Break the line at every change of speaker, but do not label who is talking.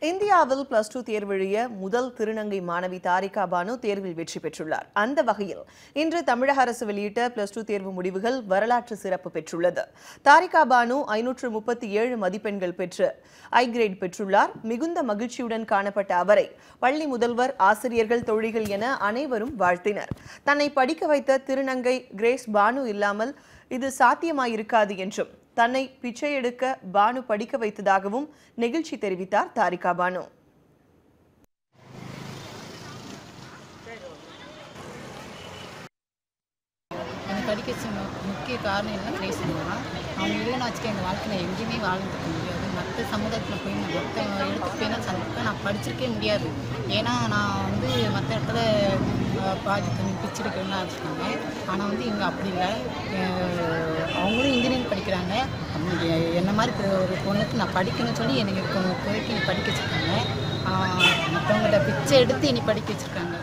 இந்தியாவில் +2 தேர்வெழுதிய முதல் திருநங்கை மாணவி தாரிகா பானு தேர்வில் வெற்றி பெற்றுள்ளார். அந்த வகையில் இன்று தமிழக அரசு வெளியிட்ட +2 தேர்வு முடிவுகள் வரலாற்று சிறப்பு பெற்றுள்ளது. தாரிகா பானு 537 மதிப்பெண்கள் பெற்று ஐ கிரேட் பெற்றுள்ளார். மிகுந்த மகிழ்ச்சியுடன் காணப்பட்ட அவரை பள்ளி முதல்வர், ஆசிரியர்கள், தோழிகள் என அனைவரும் வாழ்த்தினர். தன்னை படிக்க வைத்த திருநங்கை கிரேஸ் பானு இல்லாமல் இது சாத்தியமாயிருக்காது என்றும் தன்னை பிச்சை எடுக்க பானு படிக்க வைத்ததாகவும் நெகிழ்ச்சி தெரிவித்தார் தாரிகா பானு.
படிக்க முக்கிய காரணம் என்ன கிரேஸ் தான். அவங்க இல்லைன்னு வச்சுக்க எங்கள் வாழ்க்கையில் எங்கேயுமே வாழ்ந்துக்க முடியாது. மற்ற சமுதாயத்தில் போய் மற்ற இடத்துக்கு போய் தான் சந்திப்பேன். நான் படிச்சிருக்கே முடியாது. ஏன்னா நான் மற்ற இடத்துல ப்ராஜெக்ட் பிச்செடுக்கிறேன்னு வச்சுருக்காங்க. ஆனால் இங்கே அப்படி இல்லை. அவங்களும் இன்ஜினியரிங் படிக்கிறாங்க. என்ன மாதிரி ஒரு பொண்ணுக்கு நான் படிக்கணும்னு சொல்லி எனக்கு இப்போதைக்கு படிக்க வச்சுருக்காங்க. மற்றவங்கள்ட்ட பிச்சை எடுத்து இனி படிக்க வச்சுருக்காங்க.